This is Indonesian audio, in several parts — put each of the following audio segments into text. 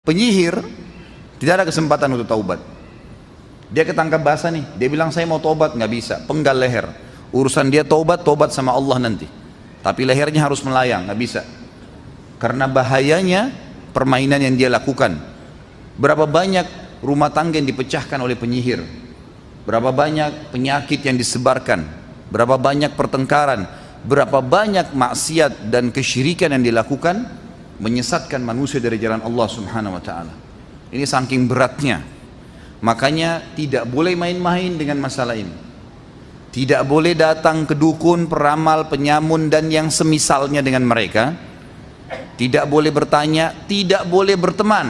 Penyihir tidak ada kesempatan untuk taubat. Dia ketangkap basah nih, dia bilang saya mau taubat, nggak bisa, penggal leher. Urusan dia taubat sama Allah nanti. Tapi lehernya harus melayang, nggak bisa. Karena bahayanya permainan yang dia lakukan. Berapa banyak rumah tangga yang dipecahkan oleh penyihir. Berapa banyak penyakit yang disebarkan. Berapa banyak pertengkaran. Berapa banyak maksiat dan kesyirikan yang dilakukan, menyesatkan manusia dari jalan Allah subhanahu wa ta'ala. Ini saking beratnya. Makanya tidak boleh main-main dengan masalah ini. Tidak boleh datang ke dukun, peramal, penyamun dan yang semisalnya dengan mereka. Tidak boleh bertanya, tidak boleh berteman.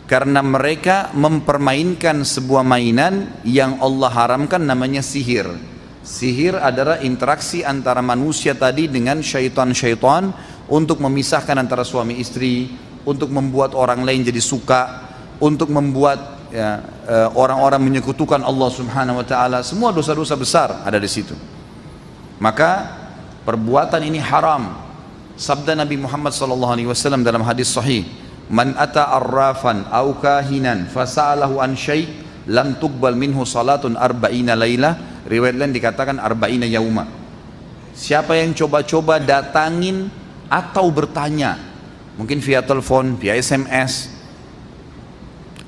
Karena mereka mempermainkan sebuah mainan yang Allah haramkan, namanya sihir. Sihir adalah interaksi antara manusia tadi dengan syaitan-syaitan untuk memisahkan antara suami istri, untuk membuat orang lain jadi suka, untuk membuat orang-orang menyekutukan Allah subhanahu wa ta'ala. Semua dosa-dosa besar ada di situ. Maka perbuatan ini haram. Sabda Nabi Muhammad SAW dalam hadis sahih, man ata arrafan au kahinan fasa'alahu an syai' lam tuqbal minhu salatun arba'ina laylah. Riwayat lain dikatakan arba'ina yauma. Siapa yang coba-coba datangin atau bertanya, mungkin via telepon, via SMS,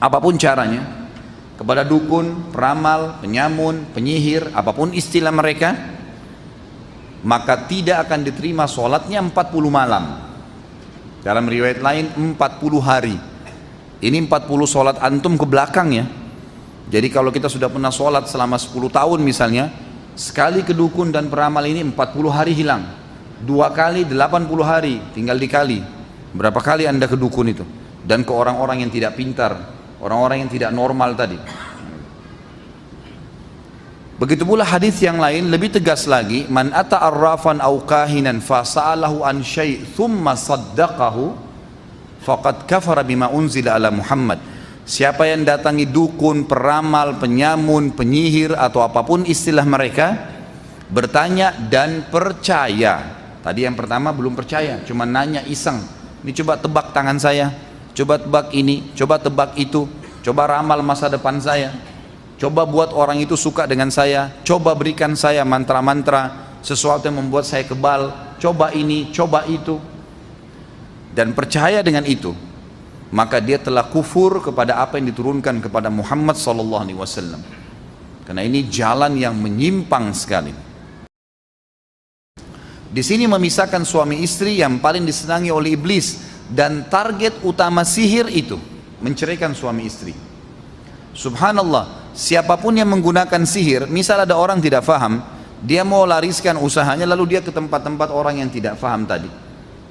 apapun caranya, kepada dukun, peramal, penyamun, penyihir, apapun istilah mereka, maka tidak akan diterima sholatnya 40 malam. Dalam riwayat lain 40 hari. Ini 40 sholat antum ke belakang ya. Jadi kalau kita sudah pernah sholat selama 10 tahun misalnya, sekali ke dukun dan peramal ini 40 hari hilang. 2 kali 80 hari, tinggal dikali. Berapa kali anda ke dukun itu? Dan ke orang-orang yang tidak pintar, orang-orang yang tidak normal tadi. Begitu pula hadis yang lain lebih tegas lagi, man ata arrafan au kahinan fa sa'alahu an syai' thumma saddaqahu faqad kafara bima unzila ala Muhammad. Siapa yang datangi dukun, peramal, penyamun, penyihir atau apapun istilah mereka, bertanya dan percaya. Tadi yang pertama belum percaya, cuma nanya iseng. Ini coba tebak tangan saya, coba tebak ini, coba tebak itu, coba ramal masa depan saya, coba buat orang itu suka dengan saya, coba berikan saya mantra-mantra, sesuatu yang membuat saya kebal, coba ini, coba itu, dan percaya dengan itu, maka dia telah kufur kepada apa yang diturunkan kepada Muhammad SAW. Karena ini jalan yang menyimpang sekali. Di sini memisahkan suami istri yang paling disenangi oleh iblis, dan target utama sihir itu menceraikan suami istri. Subhanallah, siapapun yang menggunakan sihir, misal ada orang tidak faham, dia mau lariskan usahanya, lalu dia ke tempat-tempat orang yang tidak faham tadi,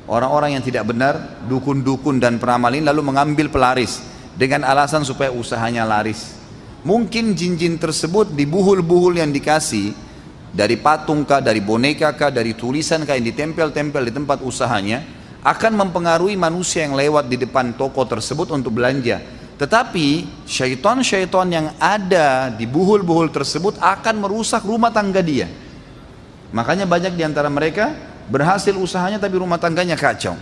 orang-orang yang tidak benar, dukun-dukun dan peramal ini, lalu mengambil pelaris dengan alasan supaya usahanya laris. Mungkin jin-jin tersebut di buhul-buhul yang dikasih, dari patung kah, dari boneka kah, dari tulisan kah yang ditempel-tempel di tempat usahanya, akan mempengaruhi manusia yang lewat di depan toko tersebut untuk belanja. Tetapi syaitan-syaitan yang ada di buhul-buhul tersebut akan merusak rumah tangga dia. Makanya banyak di antara mereka berhasil usahanya tapi rumah tangganya kacau,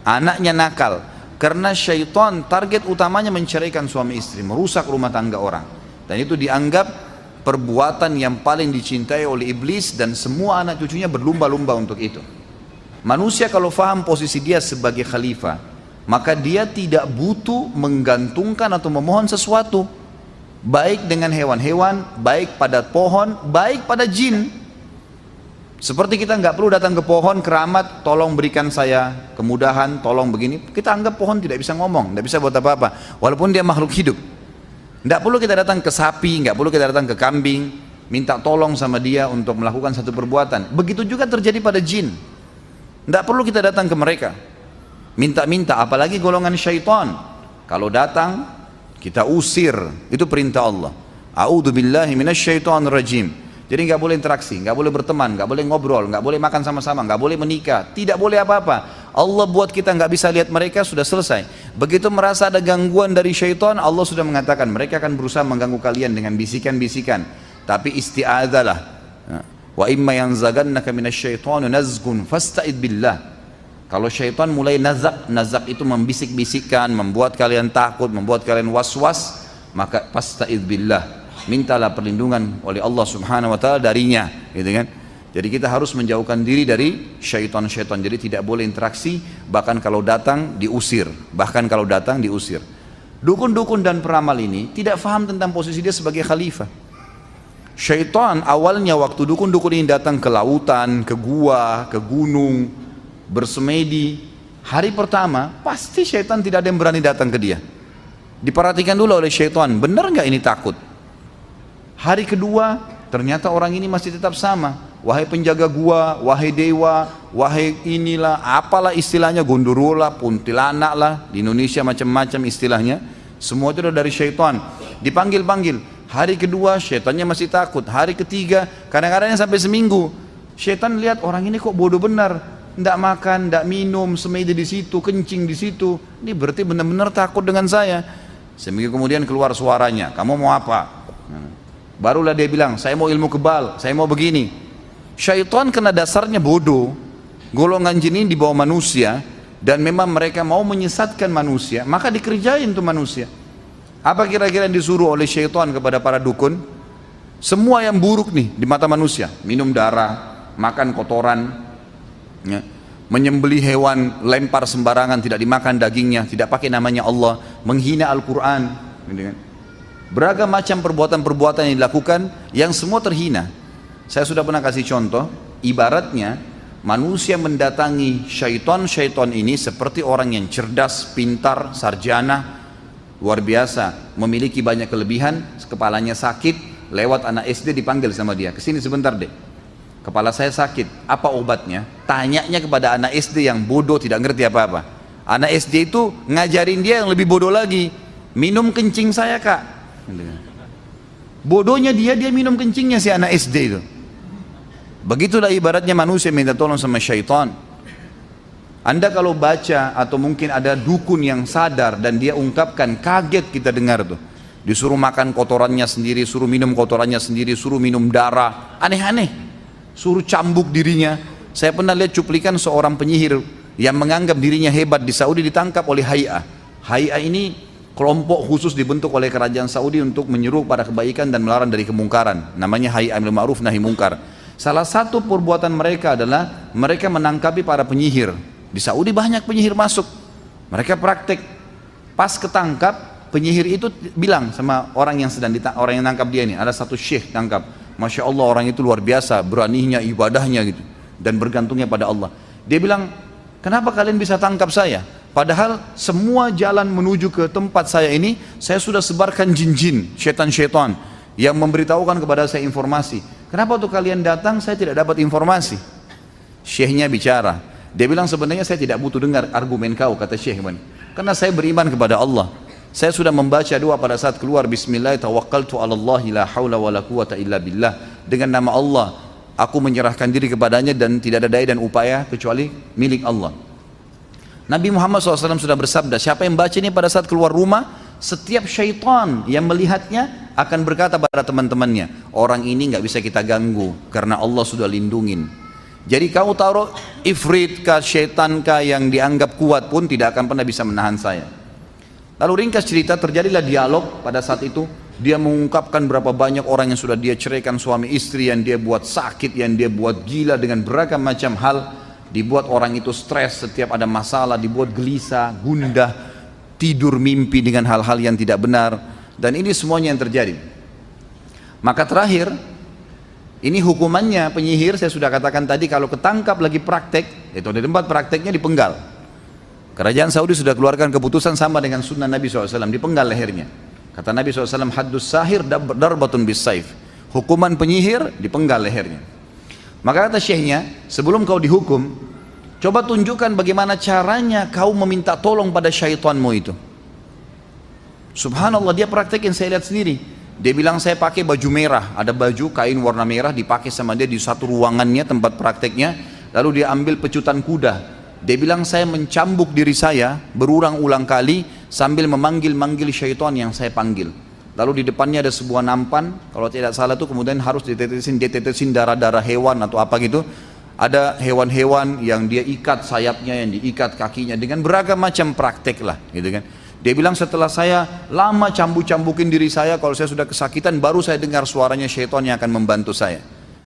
anaknya nakal, karena syaitan target utamanya menceraikan suami istri, merusak rumah tangga orang. Dan itu dianggap perbuatan yang paling dicintai oleh iblis, dan semua anak cucunya berlumba-lumba untuk itu. Manusia kalau faham posisi dia sebagai khalifah, maka dia tidak butuh menggantungkan atau memohon sesuatu, baik dengan hewan-hewan, baik pada pohon, baik pada jin. Seperti kita nggak perlu datang ke pohon keramat, tolong berikan saya kemudahan, tolong begini. Kita anggap pohon tidak bisa ngomong, tidak bisa buat apa-apa, walaupun dia makhluk hidup. Tidak perlu kita datang ke sapi, nggak perlu kita datang ke kambing, minta tolong sama dia untuk melakukan satu perbuatan. Begitu juga terjadi pada jin. Tidak perlu kita datang ke mereka, minta-minta, apalagi golongan syaitan. Kalau datang, kita usir, itu perintah Allah. A'udzubillahi minasyaitonir rajim. Jadi nggak boleh interaksi, nggak boleh berteman, nggak boleh ngobrol, nggak boleh makan sama-sama, nggak boleh menikah, tidak boleh apa-apa. Allah buat kita nggak bisa lihat mereka, sudah selesai. Begitu merasa ada gangguan dari syaitan, Allah sudah mengatakan mereka akan berusaha mengganggu kalian dengan bisikan-bisikan. Tapi isti'adzalah. Wa imma yanzaghannaka minasyaitani nazghun fasta'id billah. Kalau syaitan mulai nazak, nazak itu membisik-bisikkan, membuat kalian takut, membuat kalian was-was, maka fasta'idz billah, mintalah perlindungan oleh Allah Subhanahu wa taala darinya, gitu kan? Jadi kita harus menjauhkan diri dari syaitan-syaitan. Jadi tidak boleh interaksi, bahkan kalau datang diusir, Dukun-dukun dan peramal ini tidak faham tentang posisi dia sebagai khalifah. Syaitan awalnya waktu dukun-dukun ini datang ke lautan, ke gua, ke gunung, bersemedi, hari pertama pasti syaitan tidak ada yang berani datang ke dia. Diperhatikan dulu oleh syaitan, benar nggak ini takut? Hari kedua ternyata orang ini masih tetap sama. Wahai penjaga gua, wahai dewa, wahai inilah, apalah istilahnya, gondorola, puntilanak lah, di Indonesia macam-macam istilahnya. Semua itu dari syaitan. Dipanggil-panggil. Hari kedua syaitannya masih takut. Hari ketiga, kadang-kadang sampai seminggu. Syaitan lihat orang ini kok bodoh benar. Tidak makan, tidak minum, semedi di situ, kencing di situ. Ini berarti benar-benar takut dengan saya. Seminggu kemudian keluar suaranya, kamu mau apa? Barulah dia bilang, saya mau ilmu kebal, saya mau begini. Syaitan kena dasarnya bodoh, golongan jin ini di bawah manusia, dan memang mereka mau menyesatkan manusia, maka dikerjain tuh manusia. Apa kira-kira yang disuruh oleh syaitan kepada para dukun? Semua yang buruk nih di mata manusia, minum darah, makan kotoran, ya, menyembelih hewan, lempar sembarangan, tidak dimakan dagingnya, tidak pakai namanya Allah, menghina Al-Quran, gitu kan? Beragam macam perbuatan-perbuatan yang dilakukan yang semua terhina. Saya sudah pernah kasih contoh, ibaratnya manusia mendatangi syaitan-syaitan ini seperti orang yang cerdas, pintar, sarjana, luar biasa, memiliki banyak kelebihan, kepalanya sakit, lewat anak SD dipanggil sama dia, kesini sebentar deh, kepala saya sakit, apa obatnya? Tanyanya kepada anak SD yang bodoh, tidak ngerti apa-apa. Anak SD itu ngajarin dia yang lebih bodoh lagi, minum kencing saya kak. Bodohnya dia minum kencingnya si anak SD itu. Begitulah ibaratnya manusia minta tolong sama syaitan. Anda kalau baca atau mungkin ada dukun yang sadar dan dia ungkapkan, kaget kita dengar tuh. Disuruh makan kotorannya sendiri, suruh minum kotorannya sendiri, suruh minum darah, aneh-aneh. Suruh cambuk dirinya. Saya pernah lihat cuplikan seorang penyihir yang menganggap dirinya hebat di Saudi ditangkap oleh Hay'ah. Hay'ah ini kelompok khusus dibentuk oleh kerajaan Saudi untuk menyeru pada kebaikan dan melarang dari kemungkaran. Namanya Hay'ah Amil Ma'ruf Nahi Mungkar. Salah satu perbuatan mereka adalah mereka menangkapi para penyihir. Di Saudi banyak penyihir masuk. Mereka praktek. Pas ketangkap, penyihir itu bilang sama orang yang orang yang nangkap dia ini, ada satu syekh tangkap. Masya Allah, orang itu luar biasa, beraninya, ibadahnya gitu, dan bergantungnya pada Allah. Dia bilang, kenapa kalian bisa tangkap saya? Padahal semua jalan menuju ke tempat saya ini, saya sudah sebarkan jin-jin, syaitan-syaitan yang memberitahukan kepada saya informasi. Kenapa tuh kalian datang saya tidak dapat informasi? Syekhnya bicara. Dia bilang sebenarnya saya tidak butuh dengar argumen kau, kata syekh. Karena saya beriman kepada Allah. Saya sudah membaca doa pada saat keluar, Bismillah tawakkaltu ala Allah la hawla wa la quwata illa billah. Dengan nama Allah, aku menyerahkan diri kepadanya dan tidak ada daya dan upaya kecuali milik Allah. Nabi Muhammad SAW sudah bersabda, siapa yang baca ini pada saat keluar rumah, setiap syaitan yang melihatnya akan berkata pada teman-temannya, orang ini nggak bisa kita ganggu karena Allah sudah lindungin. Jadi kau taruh ifrit kah, syaitan kah yang dianggap kuat pun tidak akan pernah bisa menahan saya. Lalu ringkas cerita, terjadilah dialog pada saat itu. Dia mengungkapkan berapa banyak orang yang sudah dia ceraikan suami istri, yang dia buat sakit, yang dia buat gila dengan beragam macam hal. Dibuat orang itu stres setiap ada masalah, dibuat gelisah, gundah, tidur mimpi dengan hal-hal yang tidak benar. Dan ini semuanya yang terjadi. Maka terakhir, ini hukumannya penyihir, saya sudah katakan tadi, kalau ketangkap lagi praktek, itu di tempat prakteknya dipenggal. Kerajaan Saudi sudah keluarkan keputusan sama dengan sunnah Nabi SAW, dipenggal lehernya. Kata Nabi SAW, haddus sahir darbatun bis saif. Hukuman penyihir, dipenggal lehernya. Maka kata syekhnya, sebelum kau dihukum, coba tunjukkan bagaimana caranya kau meminta tolong pada syaitanmu itu. Subhanallah, dia praktekin, saya lihat sendiri. Dia bilang saya pakai baju merah, ada baju kain warna merah dipakai sama dia di satu ruangannya tempat prakteknya. Lalu dia ambil pecutan kuda. Dia bilang saya mencambuk diri saya berulang-ulang kali sambil memanggil-manggil syaitan yang saya panggil. Lalu di depannya ada sebuah nampan, kalau tidak salah itu kemudian harus ditetesin darah-darah hewan atau apa gitu. Ada hewan-hewan yang dia ikat sayapnya, yang diikat kakinya, dengan beragam macam praktek lah, gitu kan. Dia bilang setelah saya lama cambuk-cambukin diri saya, kalau saya sudah kesakitan baru saya dengar suaranya syaitan yang akan membantu saya.